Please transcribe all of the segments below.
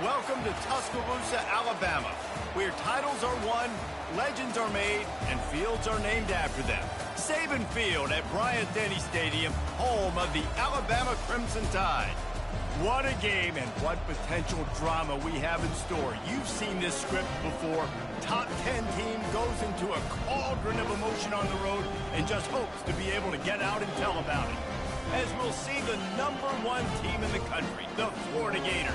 Welcome to Tuscaloosa, Alabama, where titles are won, legends are made, and fields are named after them. Saban Field at Bryant-Denny Stadium, home of the Alabama Crimson Tide. What a game and what potential drama we have in store. You've seen this script before. Top 10 team goes into a cauldron of emotion on the road and just hopes to be able to get out and tell about it. As we'll see the #1 team in the country, the Florida Gators,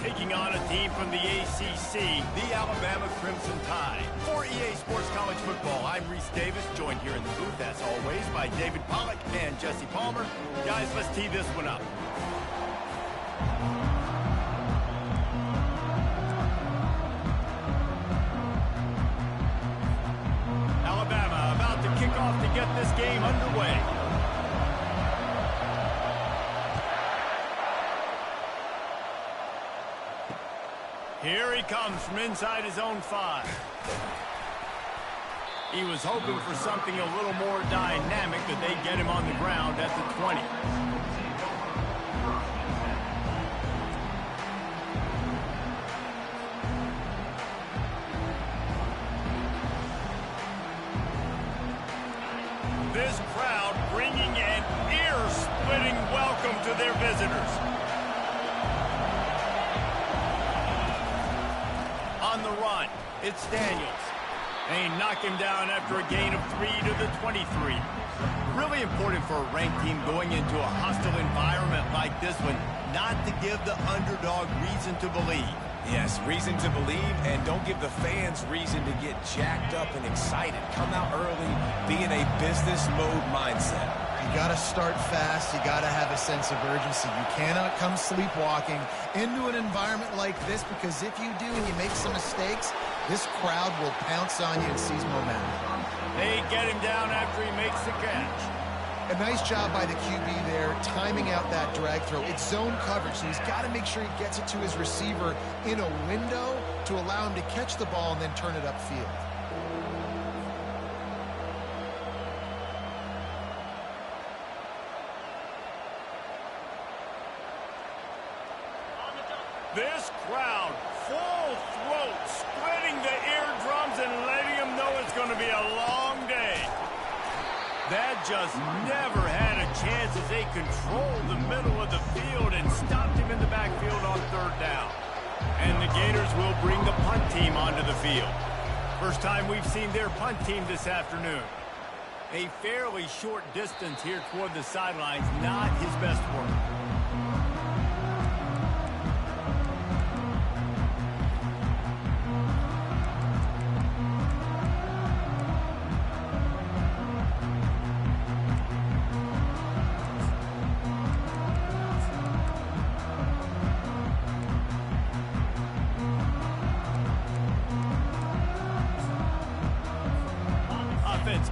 taking on a team from the ACC, the Alabama Crimson Tide. For EA Sports College Football, I'm Reese Davis, joined here in the booth, as always, by David Pollack and Jesse Palmer. Guys, let's tee this one up. Alabama about to kick off to get this game underway. Here he comes from inside his own 5. He was hoping for something a little more dynamic, but they get him on the ground at the 20. This crowd bringing an ear-splitting welcome to their visitors. On the run, it's Daniels. They knock him down after a gain of 3 to the 23. Really important for a ranked team going into a hostile environment like this one, not to give the underdog reason to believe. Yes, reason to believe, and don't give the fans reason to get jacked up and excited. Come out early, be in a business mode mindset. You got to start fast. You got to have a sense of urgency. You cannot come sleepwalking into an environment like this, because if you do and you make some mistakes, this crowd will pounce on you and seize momentum. They get him down after he makes the catch. A nice job by the QB there, timing out that drag throw. It's zone coverage, so he's got to make sure he gets it to his receiver in a window to allow him to catch the ball and then turn it upfield. This crowd, full throat, splitting the eardrums and letting them know it's going to be a long day. That just never had a chance as they controlled the middle of the field and stopped him in the backfield on 3rd down. And the Gators will bring the punt team onto the field. First time we've seen their punt team this afternoon. A fairly short distance here toward the sidelines, not his best work.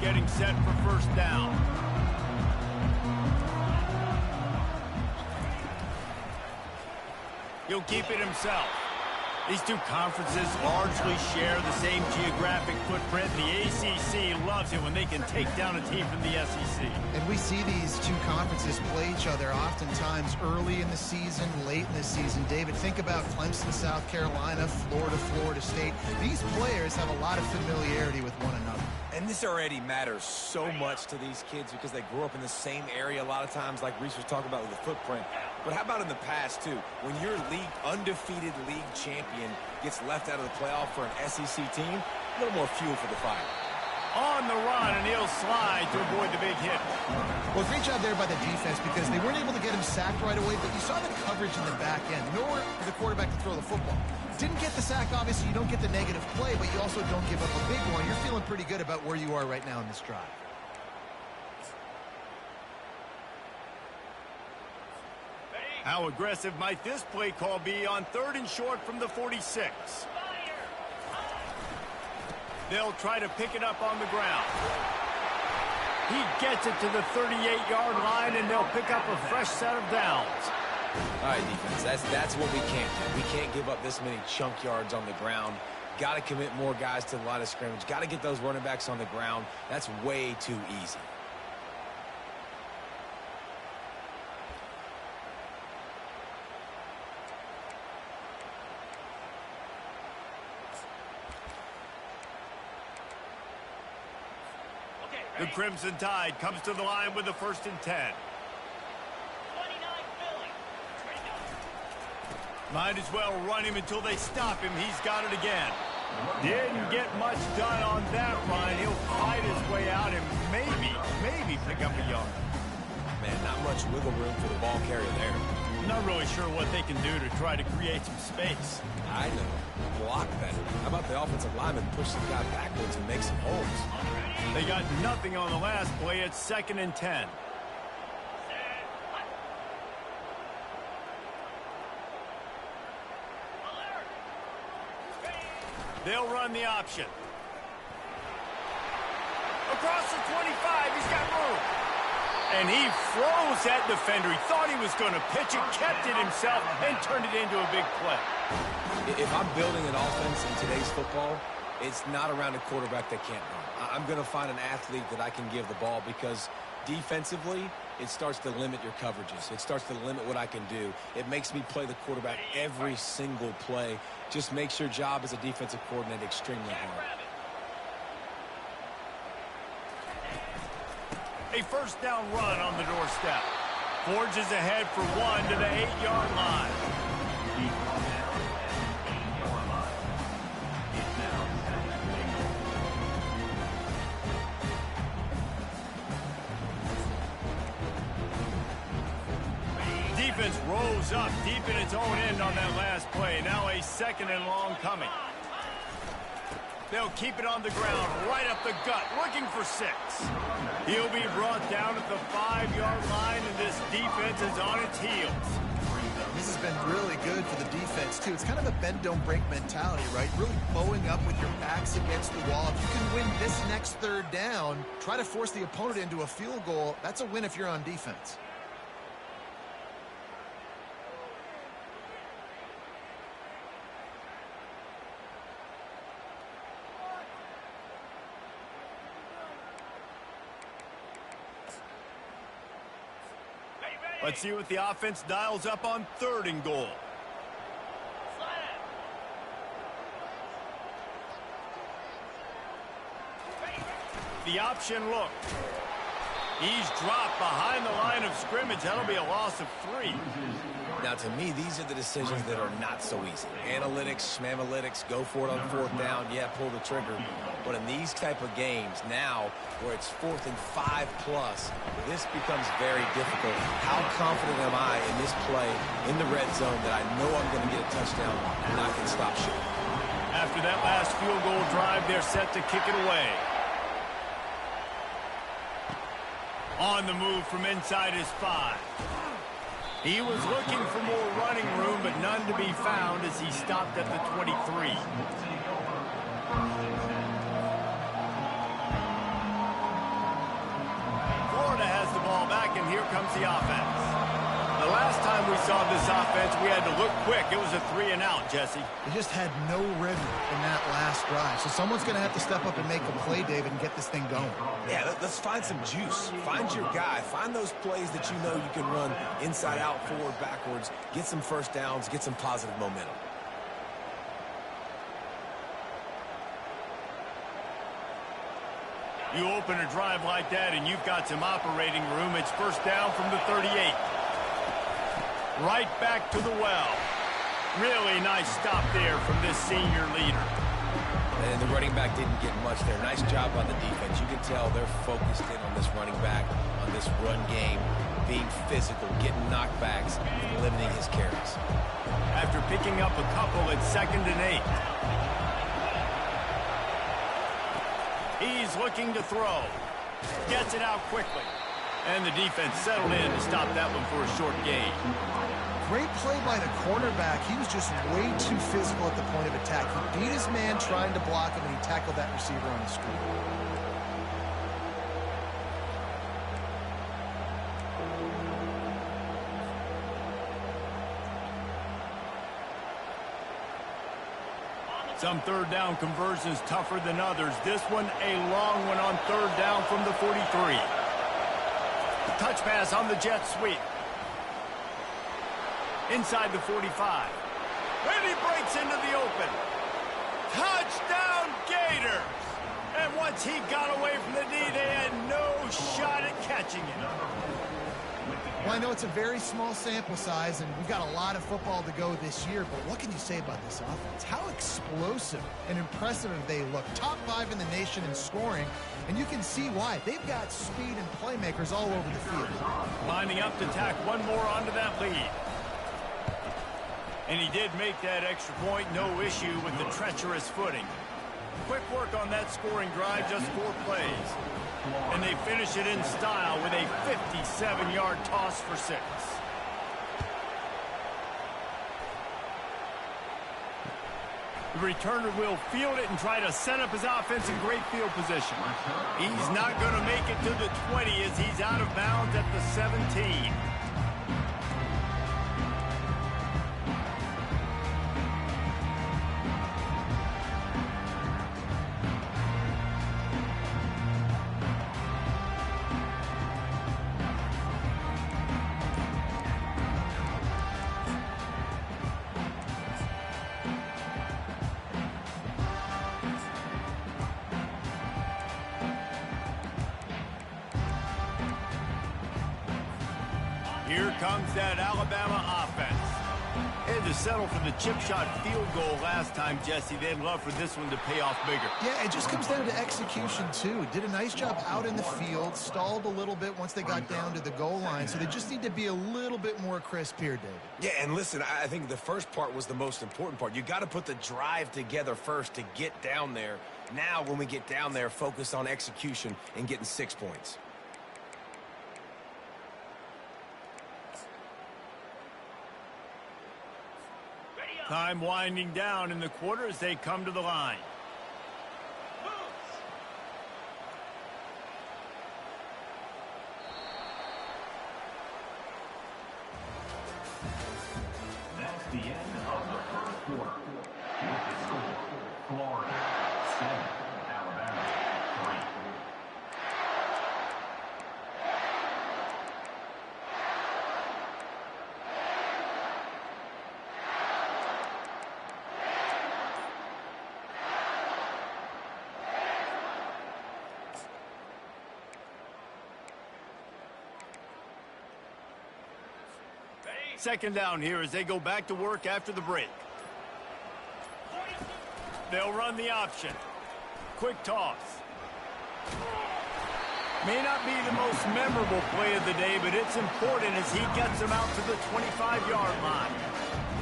Getting set for 1st down. He'll keep it himself. These two conferences largely share the same geographic footprint. The ACC loves it when they can take down a team from the SEC. And we see these two conferences play each other oftentimes early in the season, late in the season. David, think about Clemson, South Carolina, Florida, Florida State. These players have a lot of familiarity with one another. And this already matters so much to these kids because they grew up in the same area a lot of times, like Reese was talking about with the footprint. But how about in the past, too? When your undefeated league champion gets left out of the playoff for an SEC team, a little more fuel for the fire. On the run, and he'll slide to avoid the big hit. Well, great job there by the defense, because they weren't able to get him sacked right away, but you saw the coverage in the back end. Nowhere for the quarterback to throw the football. Didn't get the sack, obviously. You don't get the negative play, but you also don't give up a big one. You're feeling pretty good about where you are right now in this drive. How aggressive might this play call be on 3rd and short from the 46? They'll try to pick it up on the ground. He gets it to the 38-yard line, and they'll pick up a fresh set of downs. All right, defense, that's what we can't do. We can't give up this many chunk yards on the ground. Got to commit more guys to the line of scrimmage. Got to get those running backs on the ground. That's way too easy. The Crimson Tide comes to the line with the 1st and 10. Might as well run him until they stop him. He's got it again. Didn't get much done on that run. He'll fight his way out and maybe pick up a yard. Man, not much wiggle room for the ball carrier there. Not really sure what they can do to try to create some space. I know. Block better. How about the offensive lineman push the guy backwards and make some holes? They got nothing on the last play. It's 2nd and 10. They'll run the option. Across the 25, he's got room. And he froze that defender. He thought he was going to pitch it, kept it himself, and turned it into a big play. If I'm building an offense in today's football, it's not around a quarterback that can't run. I'm going to find an athlete that I can give the ball because defensively, it starts to limit your coverages. It starts to limit what I can do. It makes me play the quarterback every single play. Just makes your job as a defensive coordinator extremely hard. A 1st down run on the doorstep. Forges ahead for 1 to the 8-yard line. Defense rolls up deep in its own end on that last play. Now a 2nd and long coming. They'll keep it on the ground, right up the gut, looking for 6. He'll be brought down at the 5-yard line, and this defense is on its heels. This has been really good for the defense, too. It's kind of a bend-don't-break mentality, right? Really bowing up with your backs against the wall. If you can win this next 3rd down, try to force the opponent into a field goal. That's a win if you're on defense. Let's see what the offense dials up on 3rd and goal. The option look. He's dropped behind the line of scrimmage. That'll be a loss of 3. Now, to me, these are the decisions that are not so easy. Analytics, schmamalytics, go for it on 4th down, yeah, pull the trigger. But in these type of games, now, where it's 4th and 5+, this becomes very difficult. How confident am I in this play in the red zone that I know I'm going to get a touchdown and I can stop short? After that last field goal drive, they're set to kick it away. On the move from inside his 5. He was looking for more running room, but none to be found as he stopped at the 23. Florida has the ball back, and here comes the offense. The last time we saw this offense, we had to look quick. It was a 3-and-out, Jesse. They just had no rhythm in that last drive. So someone's going to have to step up and make a play, David, and get this thing going. Yeah, let's find some juice. Find your guy. Find those plays that you know you can run inside out, forward, backwards. Get some 1st downs. Get some positive momentum. You open a drive like that, and you've got some operating room. It's 1st down from the 38. Right back to the well. Really nice stop there from this senior leader. And the running back didn't get much there. Nice job on the defense. You can tell they're focused in on this running back, on this run game, being physical, getting knockbacks, and limiting his carries. After picking up a couple, it's 2nd and 8. He's looking to throw. Gets it out quickly. And the defense settled in to stop that one for a short gain. Great play by the cornerback. He was just way too physical at the point of attack. He beat his man trying to block him, and he tackled that receiver on the street. Some 3rd down conversions tougher than others. This one a long one on 3rd down from the 43. Touch pass on the jet sweep. Inside the 45. And he breaks into the open. Touchdown Gators! And once he got away from the D, they had no shot at catching it. Well, I know it's a very small sample size, and we've got a lot of football to go this year, but what can you say about this offense? How explosive and impressive they look. Top 5 in the nation in scoring, and you can see why. They've got speed and playmakers all over the field. Lining up to tack one more onto that lead. And he did make that extra point, no issue with the treacherous footing. Quick work on that scoring drive, just 4 plays. And they finish it in style with a 57-yard toss for 6. The returner will field it and try to set up his offense in great field position. He's not going to make it to the 20 as he's out of bounds at the 17. Here comes that Alabama offense. They had to settle for the chip shot field goal last time, Jesse. They'd love for this one to pay off bigger. Yeah, it just comes down to execution, too. Did a nice job out in the field, stalled a little bit once they got down to the goal line, so they just need to be a little bit more crisp here, David. Yeah, and listen, I think the first part was the most important part. You got to put the drive together first to get down there. Now, when we get down there, focus on execution and getting 6 points. Time winding down in the quarter as they come to the line. That's the end of the first quarter. With the score, Florida 7, Alabama 3. Second down here as they go back to work after the break. They'll run the option. Quick toss. May not be the most memorable play of the day, but it's important as he gets them out to the 25-yard line.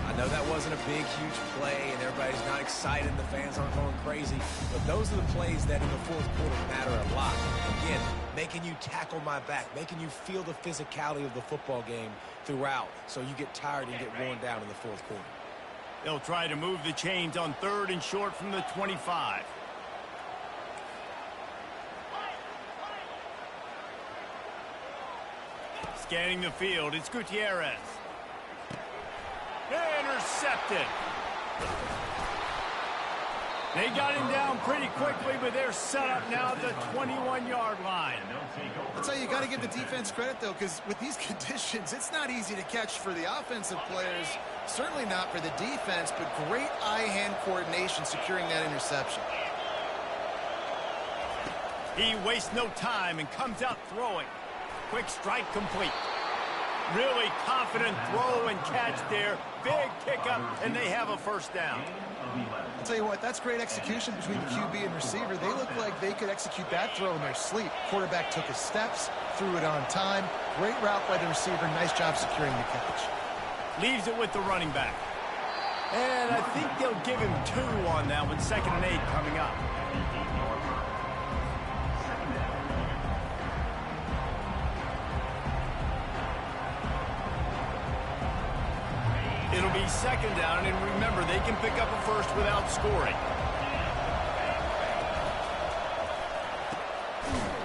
I know that wasn't a big, huge play, and everybody's not excited, the fans aren't going crazy, but those are the plays that in the fourth quarter matter a lot. Again, making you tackle my back, making you feel the physicality of the football game throughout, so you get tired and get worn down in the fourth quarter. They'll try to move the chains on 3rd and short from the 25. Scanning the field, it's Gutierrez. Intercepted. They got him down pretty quickly, but they're set up now at the 21-yard line. I'll tell you, you got to give the defense credit, though, because with these conditions, it's not easy to catch for the offensive players. Certainly not for the defense, but great eye-hand coordination securing that interception. He wastes no time and comes out throwing. Quick strike complete. Really confident throw and catch there. Big pickup, and they have a first down. I'll tell you what, that's great execution between the QB and receiver. They look like they could execute that throw in their sleep. Quarterback took his steps, threw it on time. Great route by the receiver. Nice job securing the catch. Leaves it with the running back. And I think they'll give him 2 on that one. 2nd and 8 coming up. It'll be 2nd down, and remember, they can pick up a first without scoring.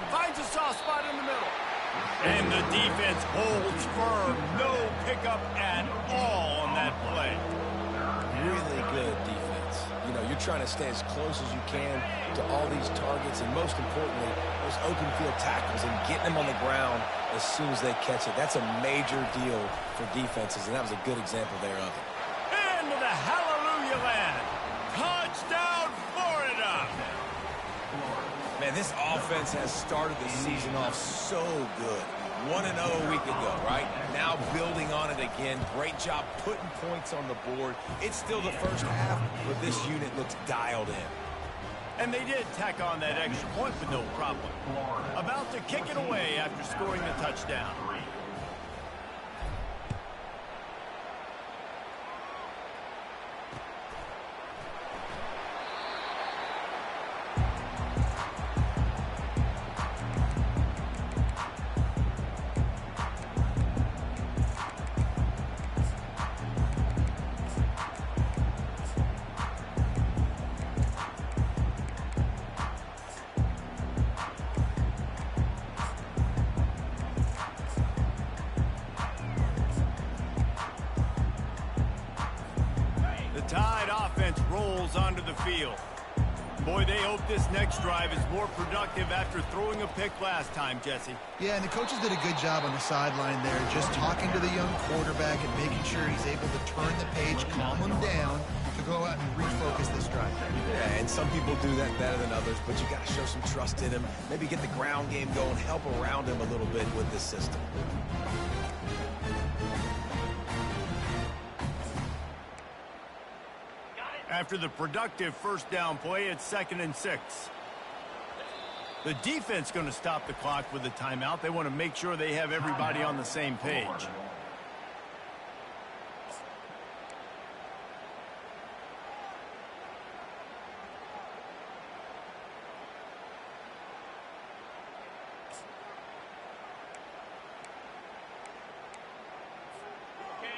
Finds a soft spot in the middle. And the defense holds firm. No pickup at all on that play. Really good defense. You know, you're trying to stay as close as you can to all these targets, and most importantly, those open field tackles and getting them on the ground as soon as they catch it. That's a major deal for defenses, and that was a good example there of it. Into the hallelujah land. Touchdown, Florida. Man, this offense has started the season off so good. 1-0 a week ago, right? Now building on it again. Great job putting points on the board. It's still the first half, but this unit looks dialed in. And they did tack on that extra point with no problem. About to kick it away after scoring the touchdown. Tide offense rolls onto the field. Boy, they hope this next drive is more productive after throwing a pick last time, Jesse. Yeah, and the coaches did a good job on the sideline there, just talking to the young quarterback and making sure he's able to turn the page, calm him down, to go out and refocus this drive. Yeah, and some people do that better than others, but you got to show some trust in him. Maybe get the ground game going, help around him a little bit with this system. After the productive first down play, it's 2nd and 6. The defense going to stop the clock with a timeout. They want to make sure they have everybody on the same page.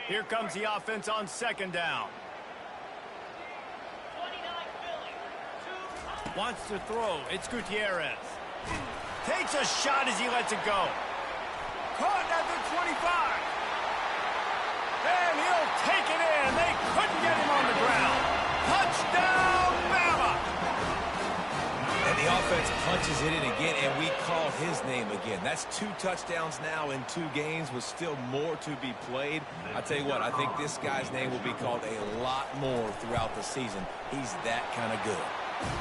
Here comes the offense on 2nd down. Wants to throw. It's Gutierrez. Takes a shot as he lets it go. Caught at the 25. And he'll take it in. They couldn't get him on the ground. Touchdown, Bama! And the offense punches it in again, and we call his name again. That's 2 touchdowns now in 2 games with still more to be played. I tell you what, I think this guy's name will be called a lot more throughout the season. He's that kind of good.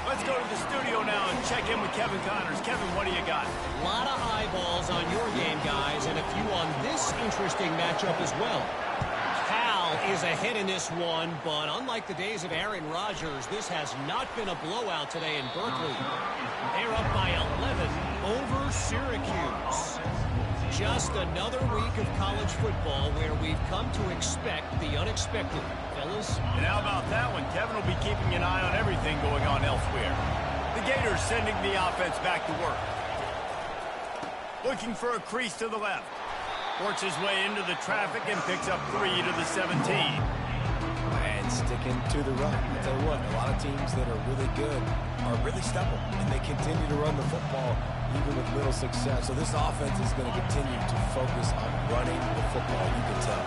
Let's go to the studio now and check in with Kevin Connors. Kevin, what do you got? A lot of eyeballs on your game, guys, and a few on this interesting matchup as well. Cal is ahead in this one, but unlike the days of Aaron Rodgers, this has not been a blowout today in Berkeley. They're up by 11 over Syracuse. Just another week of college football where we've come to expect the unexpected. Fellas? And how about that one? Kevin will be keeping an eye on everything going on elsewhere. The Gators sending the offense back to work. Looking for a crease to the left. Works his way into the traffic and picks up 3 to the 17. And sticking to the run. I tell you what, a lot of teams that are really good are really stubborn, and they continue to run the football even with little success. So this offense is going to continue to focus on running the football, you can tell.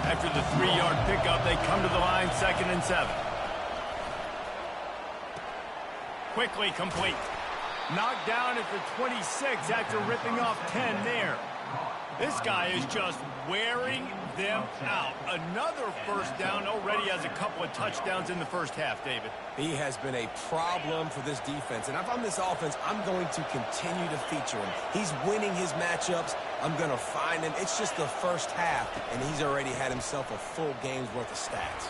After the 3-yard pickup, they come to the line, 2nd and 7. Quickly complete. Knocked down at the 26 after ripping off 10 there. This guy is just wearing them out. Another first down, already has a couple of touchdowns in the first half, David. He has been a problem for this defense. And if I'm this offense, I'm going to continue to feature him. He's winning his matchups. I'm going to find him. It's just the first half, and he's already had himself a full game's worth of stats.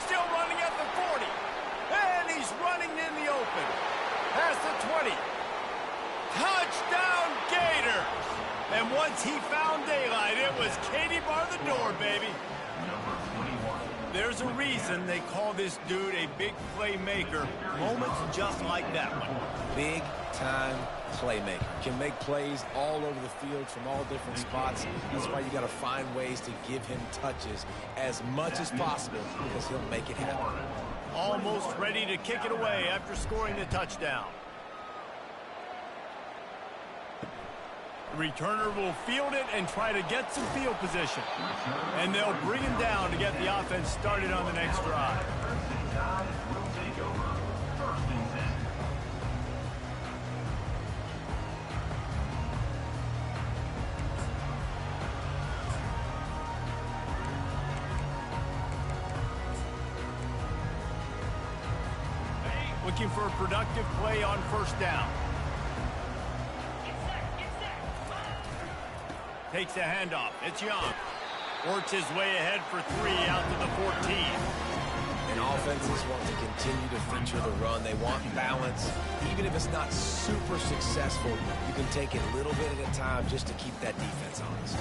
Still running at the 40. And he's running in the open. Past the 20. Touchdown, Gators! And once he found daylight, it was Katie bar the door, baby. There's a reason they call this dude a big playmaker. Moments just like that one. Big-time playmaker. Can make plays all over the field from all different spots. That's why you got to find ways to give him touches as much as possible because he'll make it happen. Almost ready to kick it away after scoring the touchdown. The returner will field it and try to get some field position. And they'll bring him down to get the offense started on the next drive. With looking for a productive play on first down. Takes a handoff. It's Young. Works his way ahead for 3 out to the 14. And offenses want to continue to feature the run. They want balance. Even if it's not super successful, you can take it a little bit at a time just to keep that defense honest.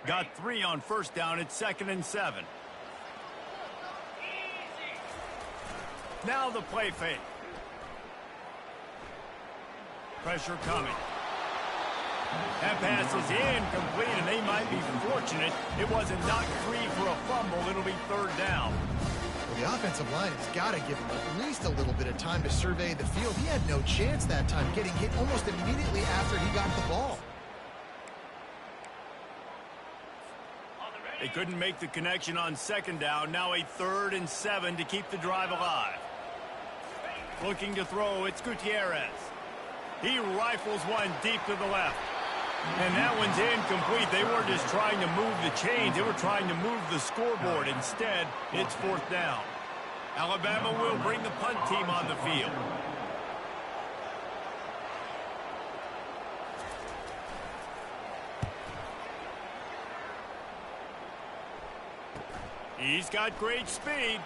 Got 3 on first down. It's 2nd and 7. Now the play fake. Pressure coming. That pass is incomplete, and they might be fortunate it wasn't knocked free for a fumble. It'll be 3rd down. Well, the offensive line has got to give him at least a little bit of time to survey the field. He had no chance that time, getting hit almost immediately after he got the ball. They couldn't make the connection on 2nd down. Now a 3rd and 7 to keep the drive alive. Looking to throw, it's Gutierrez. He rifles one deep to the left. And that one's incomplete. They weren't just trying to move the chains. They were trying to move the scoreboard. Instead, it's 4th down. Alabama will bring the punt team on the field. He's got great speed.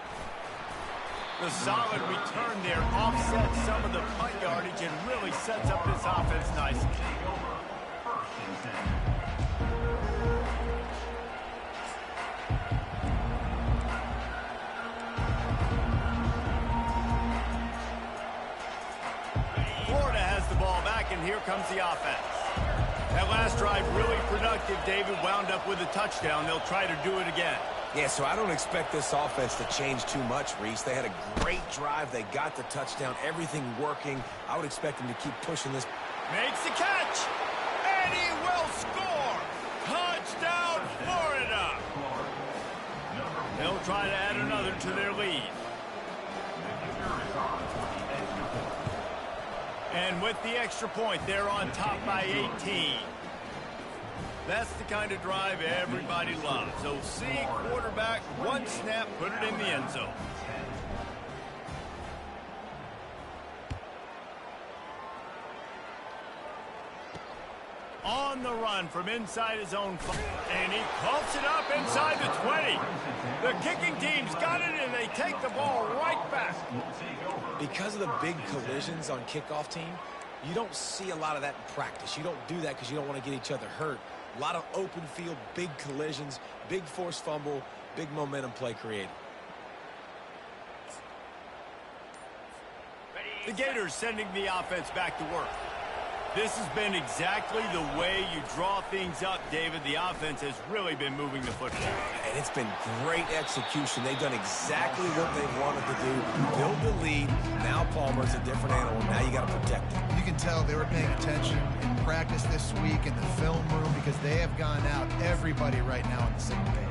The solid return there offsets some of the punt yardage and really sets up this offense nicely. Florida has the ball back, and here comes the offense. That last drive really productive, David, wound up with a touchdown. They'll try to do it again. Yeah, so I don't expect this offense to change too much, Reese. They had a great drive. They got the touchdown, everything working. I would expect them to keep pushing this. Makes the catch, and he will score. Touchdown, Florida. They'll try to add another to their lead. And with the extra point, they're on top by 18. That's the kind of drive everybody loves. So see quarterback, one snap, put it in the end zone. On the run from inside his own 5. And he coughs it up inside the 20. The kicking team's got it, and they take the ball right back. Because of the big collisions on kickoff team, you don't see a lot of that in practice. You don't do that because you don't want to get each other hurt. A lot of open field, big collisions, big forced fumble, big momentum play created. The Gators sending the offense back to work. This has been exactly the way you draw things up, David. The offense has really been moving the football. And it's been great execution. They've done exactly what they wanted to do. Build the lead. Now Palmer's a different animal. Now you got to protect him. You can tell they were paying attention in practice this week in the film room because they have gone out, everybody right now on the same page.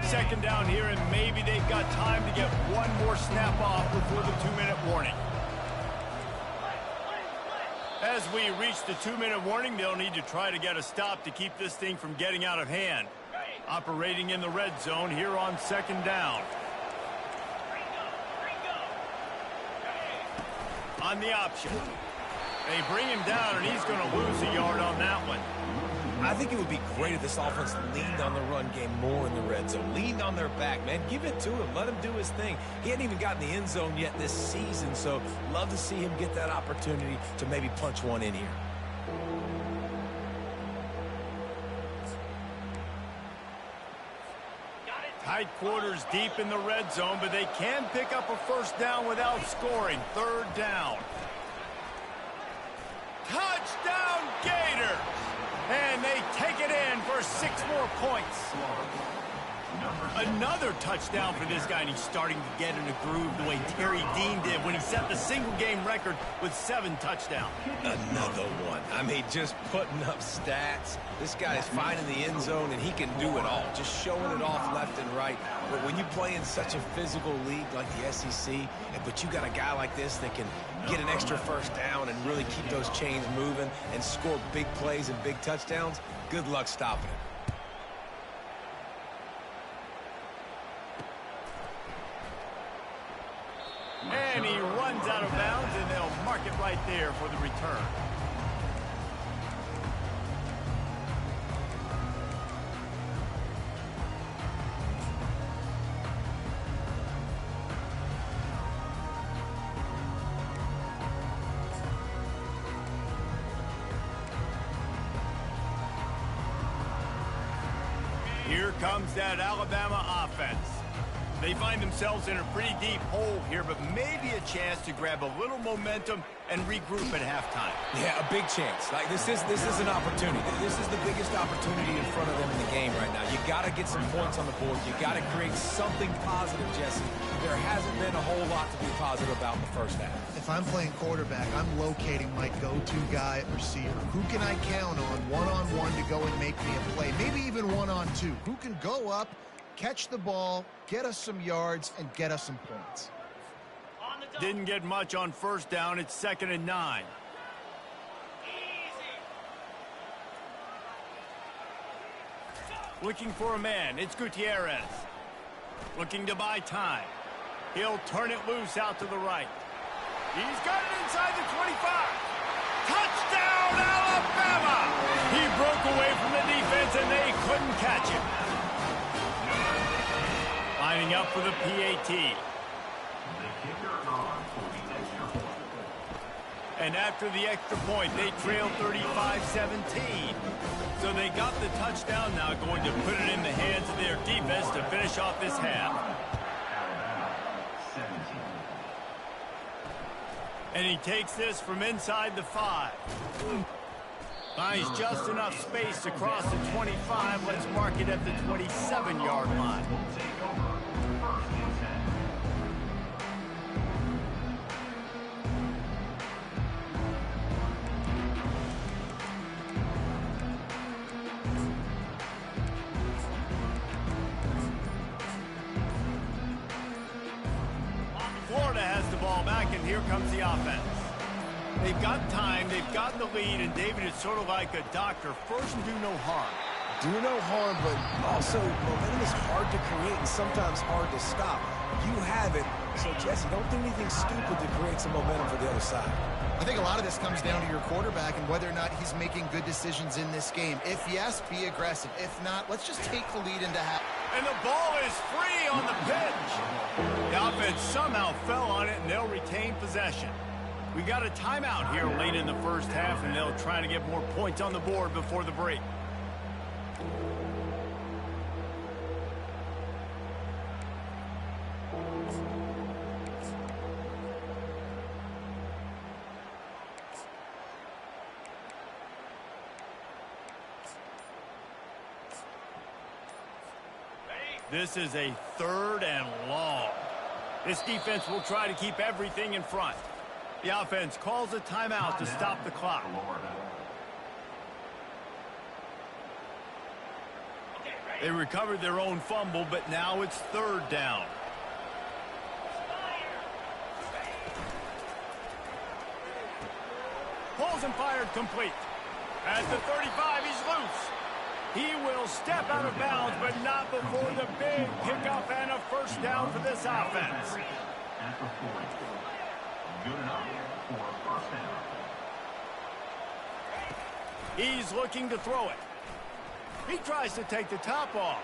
Second down here, and maybe they've got time to get one more snap off before the 2-minute warning. As we reach the 2-minute warning, they'll need to try to get a stop to keep this thing from getting out of hand. Operating in the red zone here on 2nd down. On the option. They bring him down, and he's going to lose a yard on that one. I think it would be great if this offense leaned on the run game more in the red zone. Leaned on their back, man. Give it to him. Let him do his thing. He hadn't even gotten the end zone yet this season, so love to see him get that opportunity to maybe punch one in here. Tight quarters deep in the red zone, but they can pick up a first down without scoring. 3rd down. Touchdown, Gators! And they take it in for 6 more points. Another touchdown for this guy, and he's starting to get in a groove the way Terry Dean did when he set the single-game record with 7 touchdowns. Another one. I mean, just putting up stats. This guy is finding the end zone, and he can do it all, just showing it off left and right. But when you play in such a physical league like the SEC, but you got a guy like this that can get an extra first down and really keep those chains moving and score big plays and big touchdowns, good luck stopping it. And he runs out of bounds, and they'll mark it right there for the return. Here comes that Alabama offense. They find themselves in a pretty deep hole here, but maybe a chance to grab a little momentum and regroup at halftime. Yeah, a big chance. Like this is an opportunity. This is the biggest opportunity in front of them in the game right now. You got to get some points on the board. You got to create something positive, Jesse. There hasn't been a whole lot to be positive about in the first half. If I'm playing quarterback, I'm locating my go-to guy at receiver. Who can I count on one-on-one to go and make me a play? Maybe even one-on-two. Who can go up, catch the ball, get us some yards, and get us some points. Didn't get much on first down. It's 2nd and 9. Looking for a man. It's Gutierrez. Looking to buy time. He'll turn it loose out to the right. He's got it inside the 25. Touchdown, Alabama! He broke away from the defense, and they couldn't catch him. Lining up for the PAT. And after the extra point, they trail 35-17. So they got the touchdown, now going to put it in the hands of their defense to finish off this half. And he takes this from inside the 5. Finds just enough space to cross the 25. Let's mark it at the 27-yard line. Florida has the ball back, and here comes the offense. They've got time, they've got the lead, and David is sort of like a doctor. First, do no harm. Do no harm, but also momentum is hard to create and sometimes hard to stop. You have it, so Jesse, don't do anything stupid to create some momentum for the other side. I think a lot of this comes down to your quarterback and whether or not he's making good decisions in this game. If yes, be aggressive. If not, let's just take the lead into half. And the ball is free on the pitch. The offense somehow fell on it, and they'll retain possession. We got a timeout here late in the first half, and they'll try to get more points on the board before the break. This is a 3rd and long. This defense will try to keep everything in front. The offense calls a timeout to stop the clock. They recovered their own fumble, but now it's 3rd down. Pulls and fired complete. At the 35, he's loose. He will step out of bounds, but not before the big pickup and a first down for this offense. Good enough for a first down. He's looking to throw it. He tries to take the top off.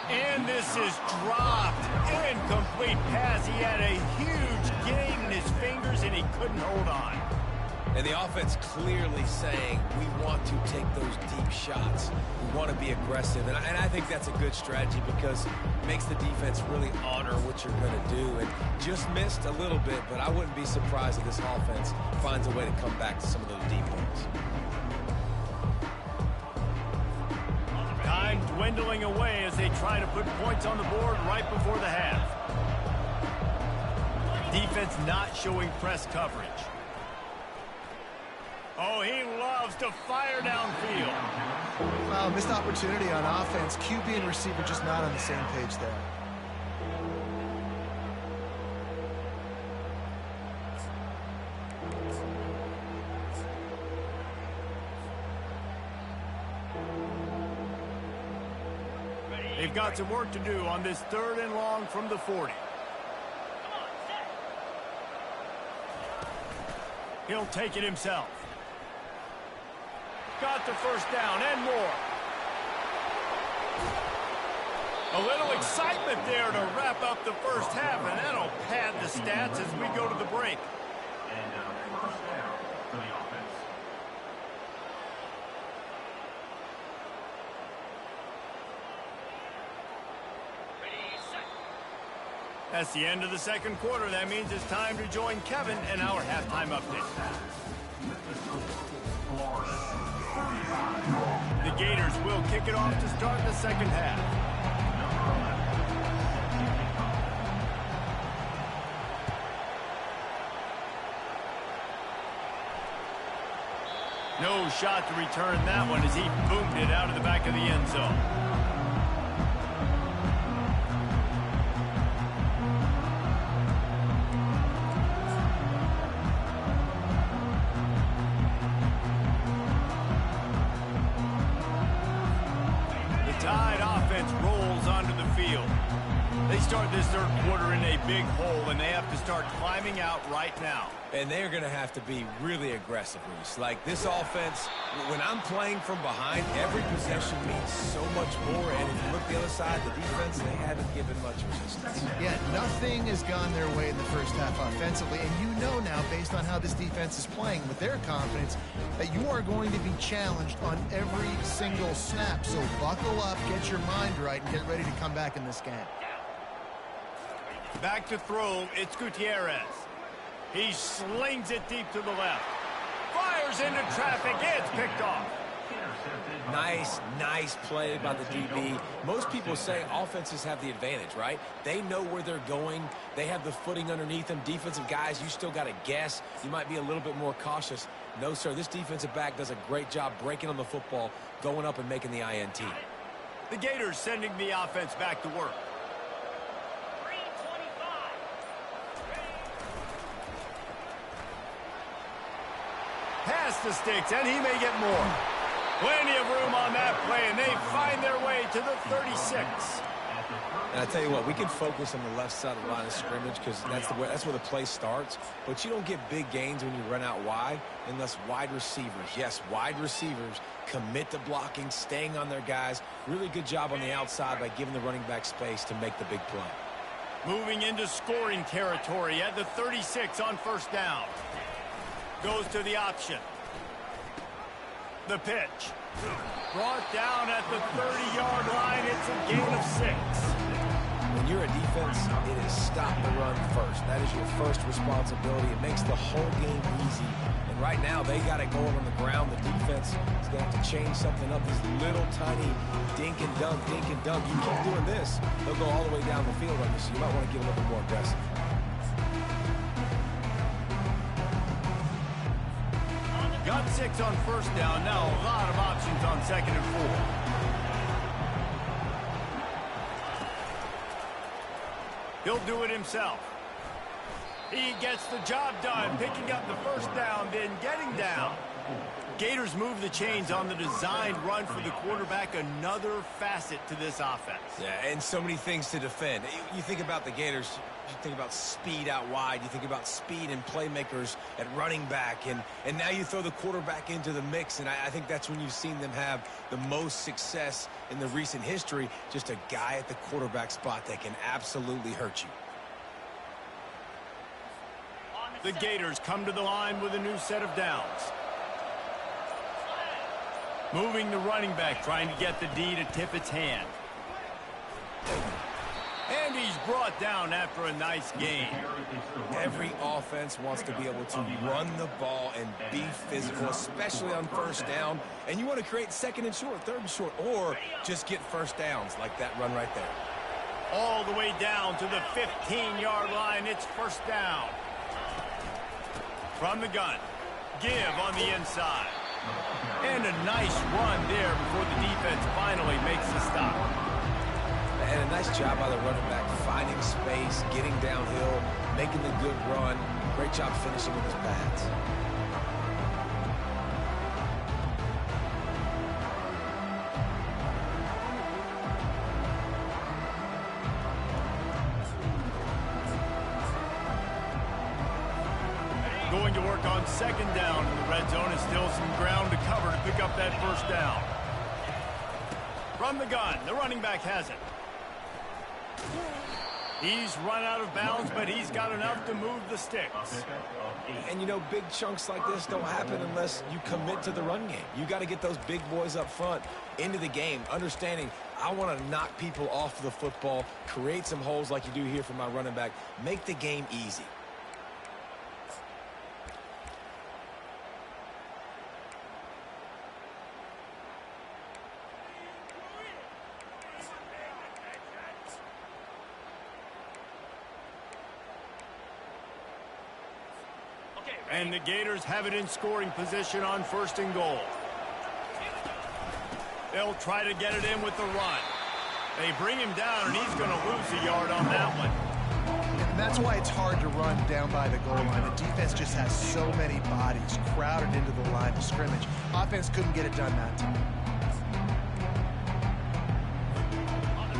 And this is dropped. Incomplete pass. He had a huge gain in his fingers, and he couldn't hold on. And the offense clearly saying, we want to take those deep shots. We want to be aggressive. And I think that's a good strategy because it makes the defense really honor what you're going to do. And just missed a little bit, but I wouldn't be surprised if this offense finds a way to come back to some of those deep ones. Time dwindling away as they try to put points on the board right before the half. Defense not showing press coverage. Oh, he loves to fire downfield. Wow, missed opportunity on offense. QB and receiver just not on the same page there. They've got some work to do on this 3rd and long from the 40. He'll take it himself. Got the first down and more. A little excitement there to wrap up the first half, and that'll pad the stats as we go to the break. And first down for the offense. That's the end of the second quarter. That means it's time to join Kevin in our halftime update. The Gators will kick it off to start the second half. No shot to return that one as he boomed it out of the back of the end zone. They start this third quarter in a big hole, and they have to start climbing out right now. And they're going to have to be really aggressive, Reese. Like this offense, when I'm playing from behind, every possession means so much more. And if you look the other side, the defense, they haven't given much resistance. Yeah, nothing has gone their way in the first half offensively. And you know now, based on how this defense is playing with their confidence, that you are going to be challenged on every single snap. So buckle up, get your mind right, and get ready to come back in this game. Back to throw, it's Gutierrez. He slings it deep to the left. Fires into traffic, it's picked off. Nice play by the DB. Most people say offenses have the advantage, right? They know where they're going. They have the footing underneath them. Defensive guys, you still got to guess. You might be a little bit more cautious. No, sir, this defensive back does a great job breaking on the football, going up and making the INT. The Gators sending the offense back to work. Past the sticks, and he may get more. Plenty of room on that play, and they find their way to the 36. And I tell you what, we can focus on the left side of the line of scrimmage because that's where the play starts. But you don't get big gains when you run out wide unless wide receivers, yes, wide receivers, commit to blocking, staying on their guys. Really good job on the outside by giving the running back space to make the big play. Moving into scoring territory at the 36 on first down. Goes to the option. The pitch. Brought down at the 30-yard line. It's a gain of 6. When you're a defense, it is stop the run first. That is your first responsibility. It makes the whole game easy. And right now, they got it going on the ground. The defense is going to have to change something up. This little tiny dink and dunk, dink and dunk. You keep doing this, they'll go all the way down the field on you, so you might want to get a little bit more aggressive. Got 6 on first down. Now a lot of options on 2nd and 4. He'll do it himself. He gets the job done, picking up the first down, then getting down. Gators move the chains on the designed run for the quarterback, another facet to this offense. Yeah, and so many things to defend. You think about the Gators, you think about speed out wide, you think about speed and playmakers at running back, and now you throw the quarterback into the mix, and I think that's when you've seen them have the most success in the recent history, just a guy at the quarterback spot that can absolutely hurt you. The Gators come to the line with a new set of downs. Moving the running back, trying to get the D to tip its hand. And he's brought down after a nice gain. Every offense wants to be able to run the ball and be physical, especially on first down. And you want to create second and short, third and short, or just get first downs like that run right there. All the way down to the 15-yard line. It's first down. From the gun. Give on the inside. And a nice run there before the defense finally makes the stop. And a nice job by the running back, finding space, getting downhill, making the good run. Great job finishing with his pads. Going to work on second down in the red zone, and still some ground to cover to pick up that first down. From the gun, the running back has it. He's run out of bounds, but he's got enough to move the sticks. And you know, big chunks like this don't happen unless you commit to the run game. You got to get those big boys up front into the game, understanding I want to knock people off the football, create some holes like you do here for my running back, make the game easy. And the Gators have it in scoring position on first and goal. They'll try to get it in with the run. They bring him down, and he's going to lose a yard on that one. And that's why it's hard to run down by the goal line. The defense just has so many bodies crowded into the line of scrimmage. Offense couldn't get it done that time.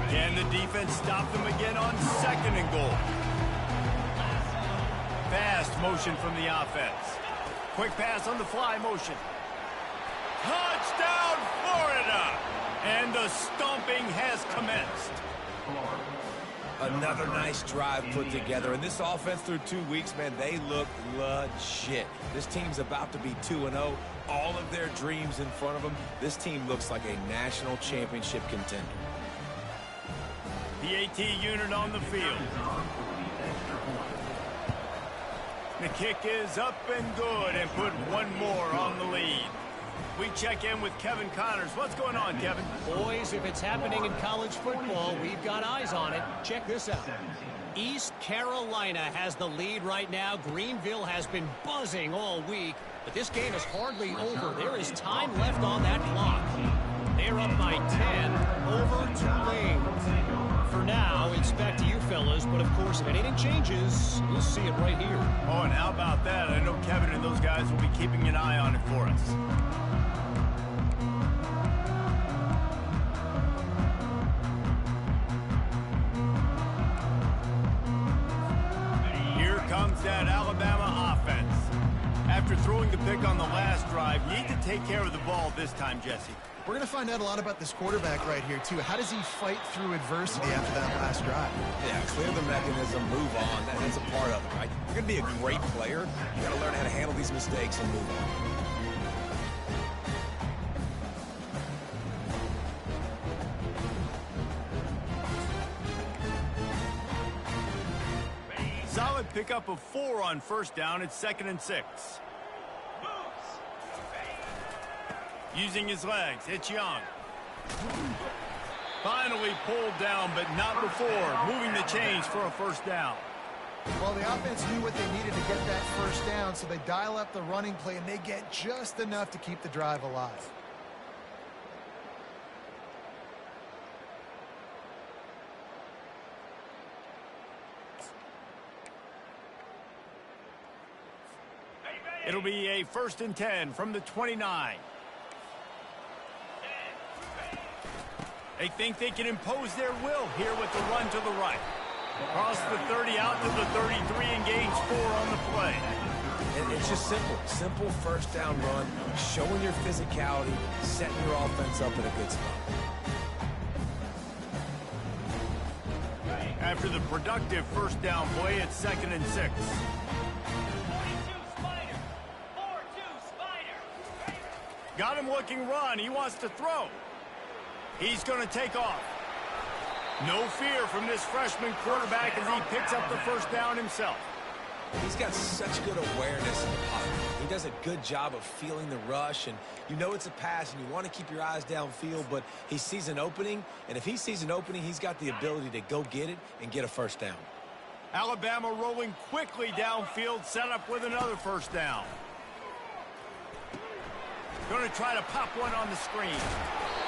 Can the defense stop them again on second and goal? Fast motion from the offense. Quick pass on the fly motion. Touchdown, Florida! And the stomping has commenced. Another nice drive put together. And this offense through 2 weeks, man, they look legit. This team's about to be 2-0. All of their dreams in front of them. This team looks like a national championship contender. The AT unit on the field. The kick is up and good, and put one more on the lead. We check in with Kevin Connors. What's going on, Kevin? Boys, if it's happening in college football, we've got eyes on it. Check this out. East Carolina has the lead right now. Greenville has been buzzing all week, but this game is hardly over. There is time left on that clock. They're up by 10 over Tulane. For now, it's back to you fellas, but of course, if anything changes, you'll see it right here. Oh, and how about that? I know Kevin and those guys will be keeping an eye on it for us. Here comes that Alabama offense. After throwing the pick on the last drive, need to take care of the ball this time, Jesse. We're going to find out a lot about this quarterback right here, too. How does he fight through adversity after that last drive? Yeah, clear the mechanism, move on. That's a part of it, right? You're going to be a great player. You got to learn how to handle these mistakes and move on. Solid pickup of 4 on first down. It's 2nd and 6. Using his legs, it's Young. Finally pulled down, but not before. Moving the chains for a first down. Well, the offense knew what they needed to get that first down, so they dial up the running play, and they get just enough to keep the drive alive. It'll be a 1st and 10 from the 29. They think they can impose their will here with the run to the right. Across the 30 out to the 33 and gains 4 on the play. And it's just simple. Simple first down run, showing your physicality, setting your offense up in a good spot. After the productive first down play, it's 2nd and 6. Got him looking run. He wants to throw. He's going to take off. No fear from this freshman quarterback as he picks up the first down himself. He's got such good awareness in the pocket. He does a good job of feeling the rush, and you know it's a pass, and you want to keep your eyes downfield, but he sees an opening, and if he sees an opening, he's got the ability to go get it and get a first down. Alabama rolling quickly downfield, set up with another first down. Going to try to pop one on the screen.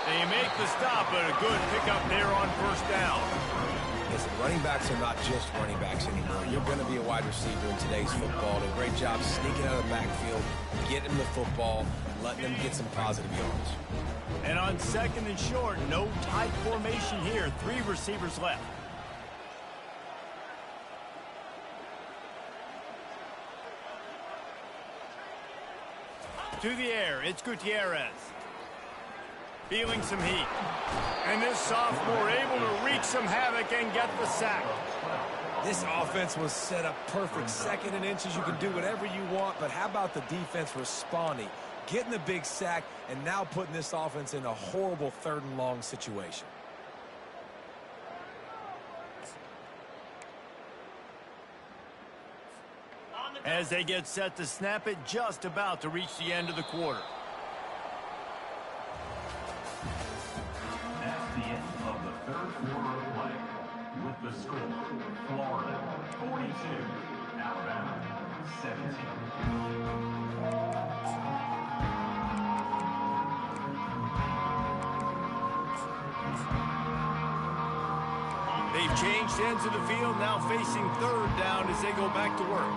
They make the stop, but a good pickup there on first down. Listen, running backs are not just running backs anymore. You're going to be a wide receiver in today's football. And a great job sneaking out of the backfield, getting them the football, letting them get some positive yards. And on second and short, no tight formation here. 3 receivers left. To the air, it's Gutierrez. Feeling some heat. And this sophomore able to wreak some havoc and get the sack. This offense was set up perfect. 2nd and inches, you can do whatever you want, but how about the defense responding, getting the big sack, and now putting this offense in a horrible 3rd and long situation. As they get set to snap it, just about to reach the end of the quarter. That's the end of the 3rd quarter of play. With the score, Florida 42, Alabama 17. They've changed ends of the field, now facing 3rd down as they go back to work.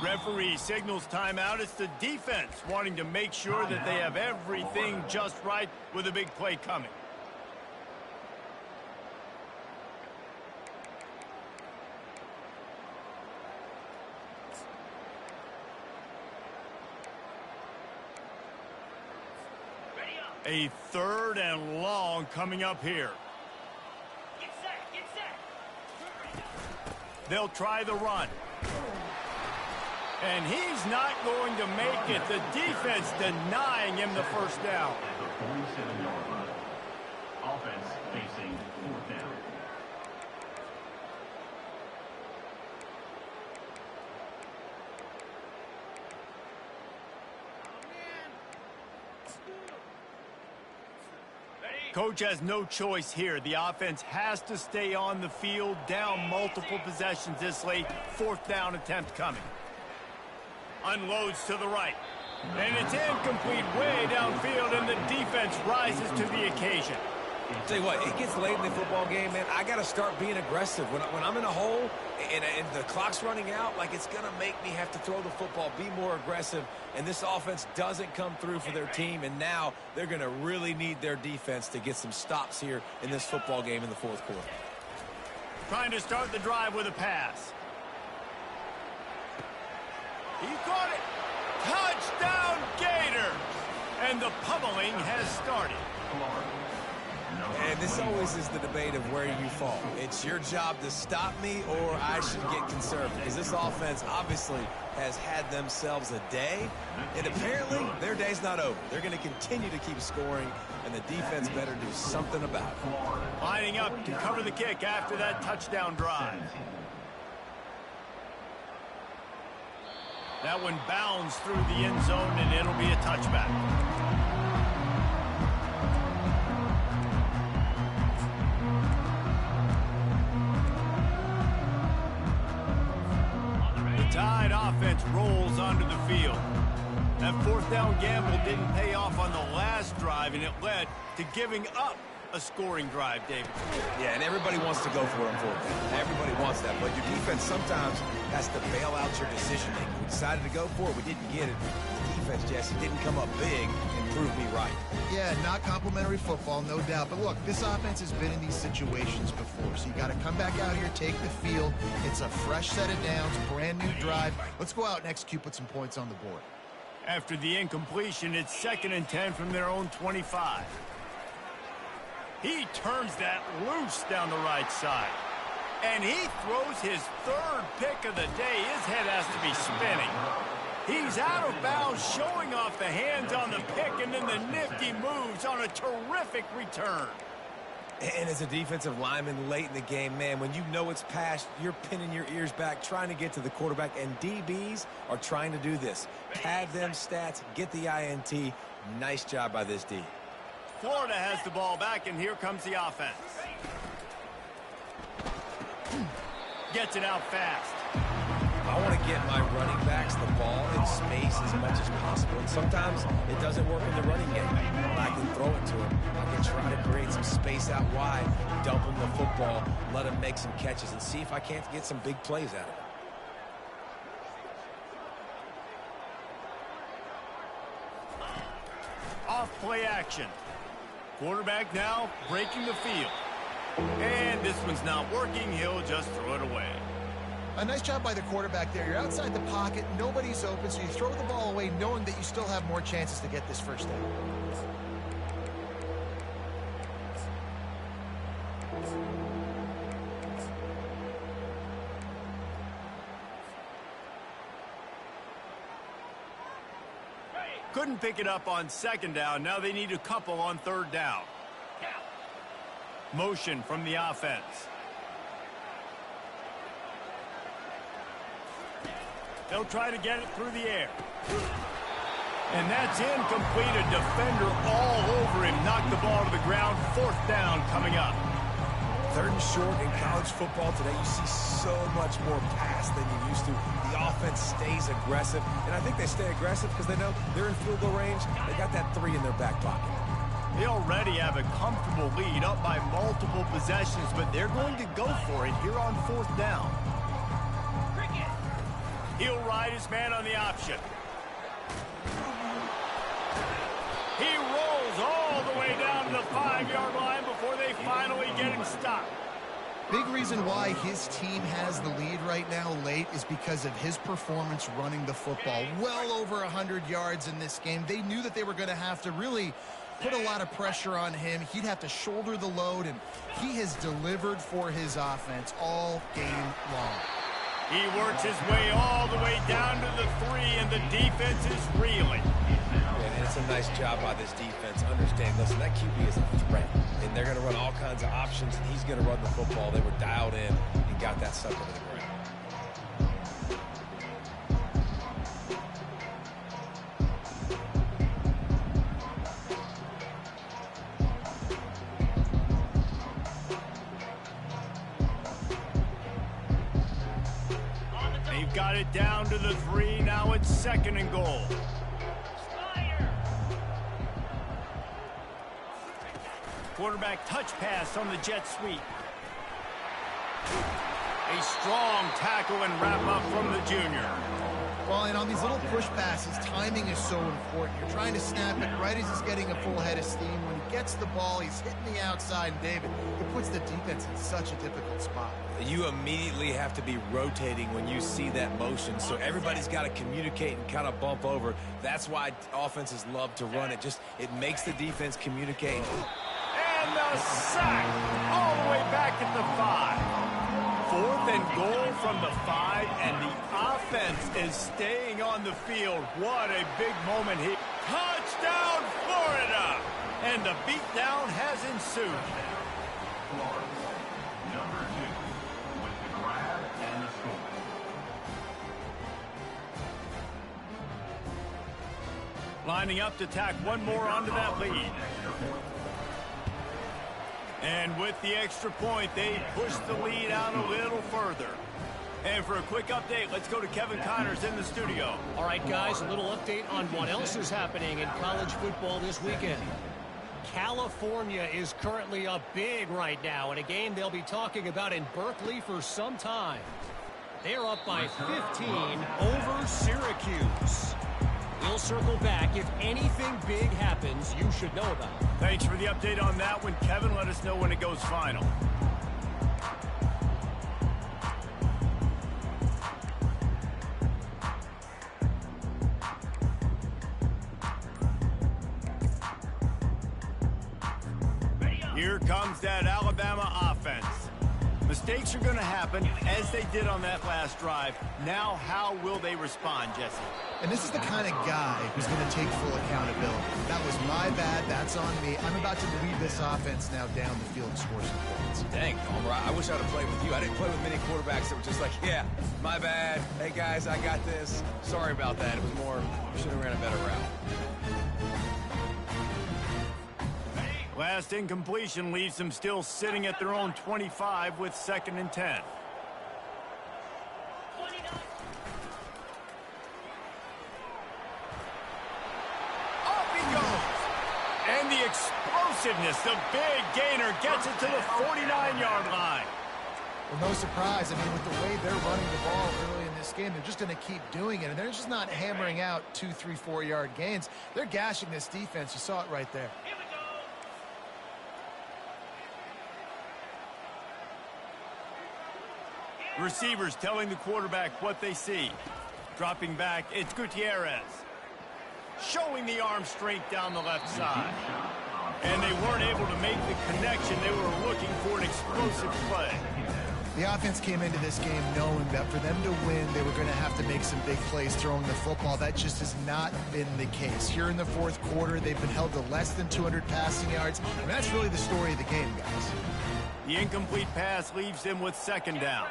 Referee signals timeout. It's the defense wanting to make sure that they have everything just right with a big play coming. A 3rd and long coming up here. Get set. They'll try the run. And he's not going to make it. The defense denying him the first down. At the 47-yard line. Offense facing 4th down. Coach has no choice here. The offense has to stay on the field, down multiple possessions this late. 4th down attempt coming. Unloads to the right. And it's incomplete way downfield, and the defense rises to the occasion. I'll tell you what, it gets late in the football game, man. I got to start being aggressive. When I'm in a hole and the clock's running out, like it's going to make me have to throw the football, be more aggressive, and this offense doesn't come through for their team, and now they're going to really need their defense to get some stops here in this football game in the 4th quarter. Trying to start the drive with a pass. He caught it. Touchdown, Gators! And the pummeling has started. And this always is the debate of where you fall. It's your job to stop me, or I should get conservative. Because this offense obviously has had themselves a day, and apparently their day's not over. They're going to continue to keep scoring, and the defense better do something about it. Lining up to cover the kick after that touchdown drive. That one bounds through the end zone, and it'll be a touchback. The Tide offense rolls onto the field. That 4th down gamble didn't pay off on the last drive, and it led to giving up a scoring drive, David. Yeah, and everybody wants to go for it on 4th down. Everybody wants that, but your defense sometimes has to bail out your decision-making. We decided to go for it. We didn't get it. The defense, Jesse, didn't come up big and prove me right. Yeah, not complimentary football, no doubt. But look, this offense has been in these situations before, so you got to come back out here, take the field. It's a fresh set of downs, brand new drive. Let's go out and execute, put some points on the board. After the incompletion, it's 2nd and 10 from their own 25. He turns that loose down the right side. And he throws his 3rd pick of the day. His head has to be spinning. He's out of bounds, showing off the hands on the pick, and then the nifty moves on a terrific return. And as a defensive lineman late in the game, man, when you know it's past, you're pinning your ears back, trying to get to the quarterback, and DBs are trying to do this. Pad them stats, get the INT. Nice job by this D. Florida has the ball back, and here comes the offense. Gets it out fast. I want to get my running backs the ball in space as much as possible. And sometimes it doesn't work in the running game. But I can throw it to him. I can try to create some space out wide, dump him the football, let him make some catches, and see if I can't get some big plays out of it. Off play action. Quarterback now breaking the field. And this one's not working. He'll just throw it away. A nice job by the quarterback there. You're outside the pocket. Nobody's open, so you throw the ball away knowing that you still have more chances to get this first down. Couldn't pick it up on second down. Now they need a couple on third down. Motion from the offense. They'll try to get it through the air. And that's incomplete. A defender all over him. Knocked the ball to the ground. Fourth down coming up. Third and short in college football today, you see so much more pass than you used to. The offense stays aggressive, and I think they stay aggressive because they know they're in field goal range. They got that 3 in their back pocket. They already have a comfortable lead, up by multiple possessions, but they're going to go for it here on fourth down. He'll ride his man on the option. He rolls all the way down to the 5-yard line before they finally get him stopped. Big reason why his team has the lead right now late is because of his performance running the football. Well over 100 yards in this game. They knew that they were going to have to really put a lot of pressure on him. He'd have to shoulder the load, and he has delivered for his offense all game long. He works his way all the way down to the 3, and the defense is reeling. And it's a nice job by this defense. Understand, listen, that QB is a threat, and they're going to run all kinds of options, and he's going to run the football. They were dialed in and got that sucker to the ground. They've got it down to the 3. Now it's second and goal. Quarterback touch pass on the jet sweep. A strong tackle and wrap up from the junior. Well, and on these little push passes, timing is so important. You're trying to snap it right as he's getting a full head of steam. When he gets the ball, he's hitting the outside, and David, it puts the defense in such a difficult spot. You immediately have to be rotating when you see that motion, so everybody's got to communicate and kind of bump over. That's why offenses love to run it. It makes the defense communicate. And the sack all the way back at the 5. Fourth and goal from the 5, and the offense is staying on the field. What a big moment here. Touchdown, Florida! And the beatdown has ensued. Florida, number 2, with the grab and the score. Lining up to tack one more onto that lead. And with the extra point, they push the lead out a little further. And for a quick update, let's go to Kevin Connors in the studio. All right, guys, a little update on what else is happening in college football this weekend. California is currently up big right now in a game they'll be talking about in Berkeley for some time. They're up by 15 over Syracuse. We'll circle back. If anything big happens, you should know about it. Thanks for the update on that one, Kevin. Let us know when it goes final. Here comes that Alabama offense. Mistakes are going to happen, as they did on that last drive. Now, how will they respond, Jesse? And this is the kind of guy who's going to take full accountability. That was my bad. That's on me. I'm about to lead this offense now down the field and score some points. Dang, Homer, I wish I'd have played with you. I didn't play with many quarterbacks that were just like, yeah, my bad. Hey, guys, I got this. Sorry about that. It was more, should have ran a better route. Last incompletion leaves them still sitting at their own 25 with 2nd and 10. 29. Off he goes. And the explosiveness, the big gainer gets it to the 49-yard line. Well, no surprise. I mean, with the way they're running the ball early in this game, they're just going to keep doing it. And they're just not hammering out 2, 3, 4-yard gains. They're gashing this defense. You saw it right there. Here we go. Receivers telling the quarterback what they see. Dropping back, it's Gutierrez. Showing the arm strength down the left side. And they weren't able to make the connection. They were looking for an explosive play. The offense came into this game knowing that for them to win, they were going to have to make some big plays throwing the football. That just has not been the case. Here in the fourth quarter, they've been held to less than 200 passing yards. And that's really the story of the game, guys. The incomplete pass leaves them with 2nd down.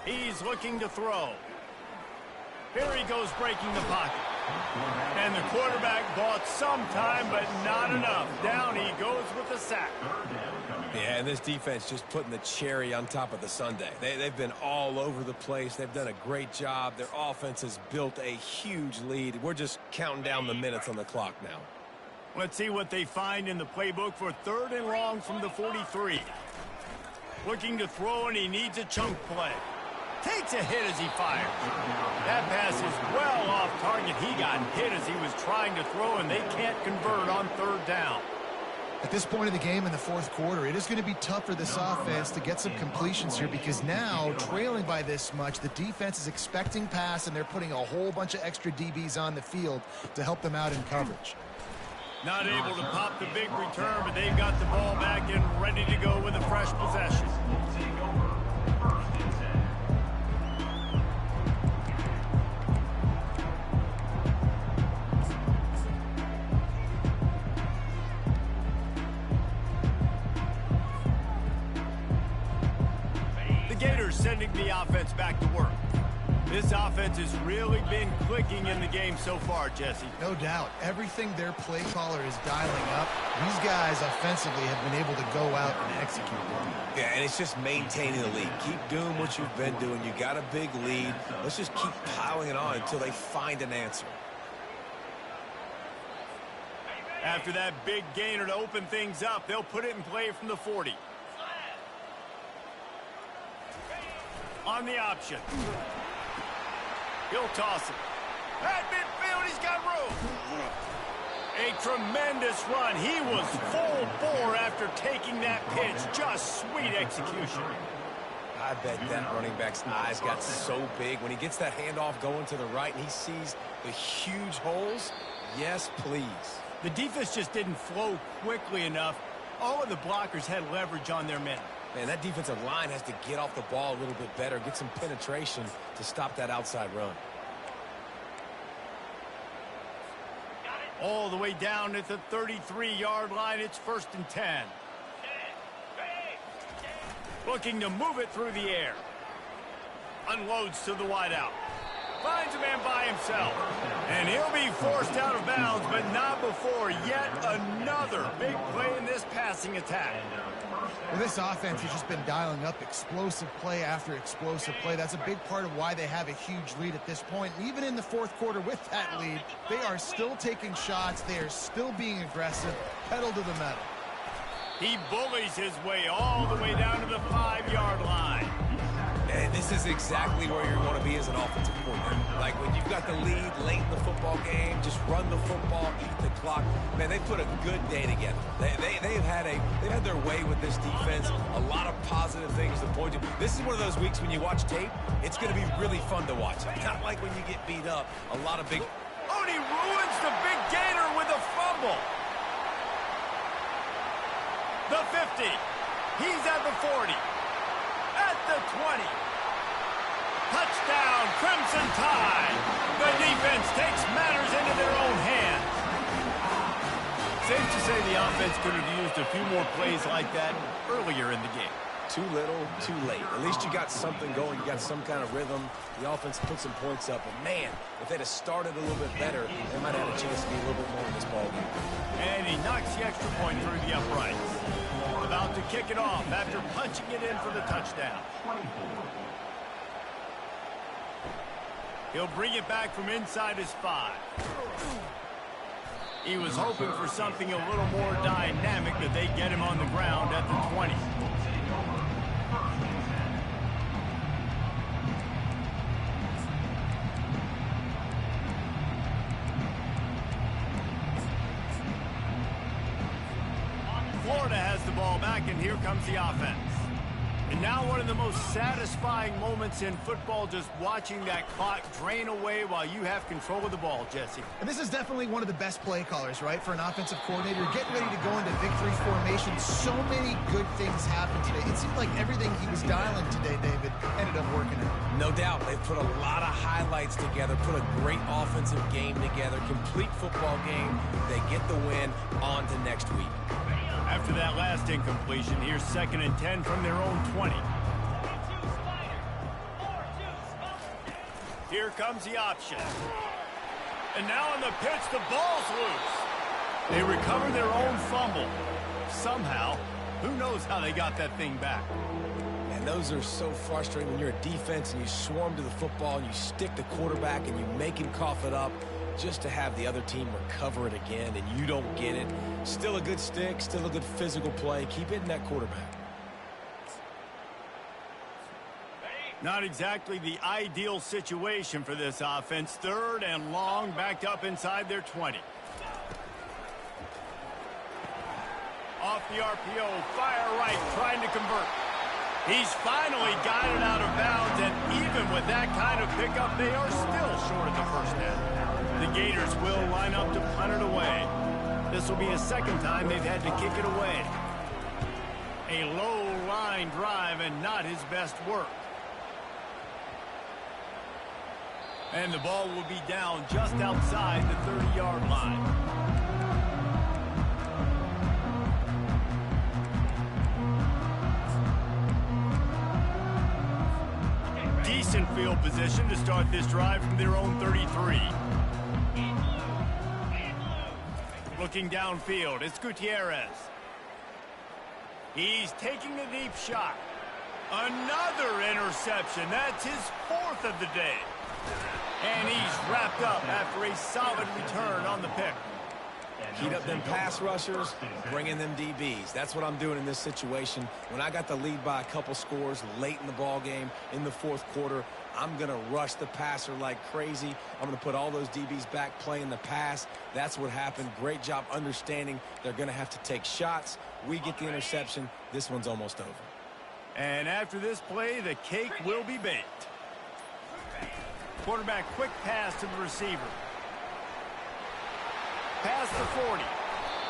He's looking to throw. Here he goes breaking the pocket. And the quarterback bought some time, but not enough. Down he goes with the sack. Yeah, and this defense just putting the cherry on top of the sundae. They've been all over the place. They've done a great job. Their offense has built a huge lead. We're just counting down the minutes on the clock now. Let's see what they find in the playbook for 3rd and long from the 43. Looking to throw, and he needs a chunk play. Takes a hit as he fires. That pass is well off target. He got hit as he was trying to throw, and they can't convert on 3rd down. At this point of the game in the fourth quarter, it is going to be tough for this offense to get some completions here because now, trailing by this much, the defense is expecting pass, and they're putting a whole bunch of extra DBs on the field to help them out in coverage. Not able to pop the big return, but they've got the ball back and ready to go with a fresh possession. Gators sending the offense back to work. This offense has really been clicking in the game so far, Jesse. No doubt. Everything their play caller is dialing up, these guys offensively have been able to go out and execute them. Yeah, and it's just maintaining the lead. Keep doing what you've been doing. You got a big lead. Let's just keep piling it on until they find an answer. After that big gainer to open things up, they'll put it in play from the 40. On the option. He'll toss it. At midfield, he's got room. A tremendous run. He was full bore after taking that pitch. Just sweet execution. I bet that running back's eyes got so big when he gets that handoff going to the right and he sees the huge holes. Yes, please. The defense just didn't flow quickly enough. All of the blockers had leverage on their men. Man, that defensive line has to get off the ball a little bit better, get some penetration to stop that outside run. All the way down at the 33-yard line, it's 1st and 10. Looking to move it through the air. Unloads to the wideout. Finds a man by himself. And he'll be forced out of bounds, but not before yet another big play in this passing attack. Well, this offense has just been dialing up explosive play after explosive play. That's a big part of why they have a huge lead at this point. And even in the fourth quarter with that lead, they are still taking shots. They are still being aggressive. Pedal to the metal. He bullies his way all the way down to the 5-yard line. And this is exactly where you want to be as an offensive coordinator. Like when you've got the lead late in the football game, just run the football, eat the clock. Man, they put a good day together. They've had their way with this defense. A lot of positive things to point to. This is one of those weeks when you watch tape, it's going to be really fun to watch. Not like when you get beat up. A lot of big. Oh, and he ruins the big gainer with a fumble. The 50. He's at the 40. At the 20. Touchdown, Crimson Tide. The defense takes matters into their own hands. Safe to say the offense could have used a few more plays like that earlier in the game. Too little, too late. At least you got something going. You got some kind of rhythm. The offense put some points up. But, man, if they'd have started a little bit better, they might have had a chance to be a little bit more in this ballgame. And he knocks the extra point through the uprights. About to kick it off after punching it in for the touchdown. He'll bring it back from inside his 5. He was hoping for something a little more dynamic, that they get him on the ground at the 20. Florida has the ball back, and here comes the offense. And now one of the most satisfying moments in football, just watching that clock drain away while you have control of the ball, Jesse. And this is definitely one of the best play callers, right, for an offensive coordinator. Getting ready to go into victory formation. So many good things happened today. It seemed like everything he was dialing today, David, ended up working out. No doubt. They've put a lot of highlights together, put a great offensive game together, complete football game. They get the win. On to next week. After that last incompletion, here's 2nd and 10 from their own 20. Here comes the option. And now on the pitch, the ball's loose. They recover their own fumble. Somehow, who knows how they got that thing back. And those are so frustrating when you're a defense and you swarm to the football and you stick the quarterback and you make him cough it up, just to have the other team recover it again and you don't get it. Still a good stick, still a good physical play. Keep hitting that quarterback. Not exactly the ideal situation for this offense. 3rd and long, backed up inside their 20. Off the RPO, fire right, trying to convert. He's finally got it out of bounds, and even with that kind of pickup, they are still short of the first down. The Gators will line up to punt it away. This will be a 2nd time they've had to kick it away. A low-line drive and not his best work. And the ball will be down just outside the 30-yard line. Decent field position to start this drive from their own 33. Looking downfield, it's Gutierrez. He's taking a deep shot. Another interception. That's his 4th of the day. And he's wrapped up after a solid return on the pick. Heat up them pass rushers, bring in them DBs. That's what I'm doing in this situation. When I got the lead by a couple scores late in the ball game, in the 4th quarter, I'm going to rush the passer like crazy. I'm going to put all those DBs back playing the pass. That's what happened. Great job understanding they're going to have to take shots. We get the interception. This one's almost over. And after this play, the cake will be baked. Quarterback quick pass to the receiver. Past the 40.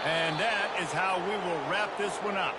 And that is how we will wrap this one up.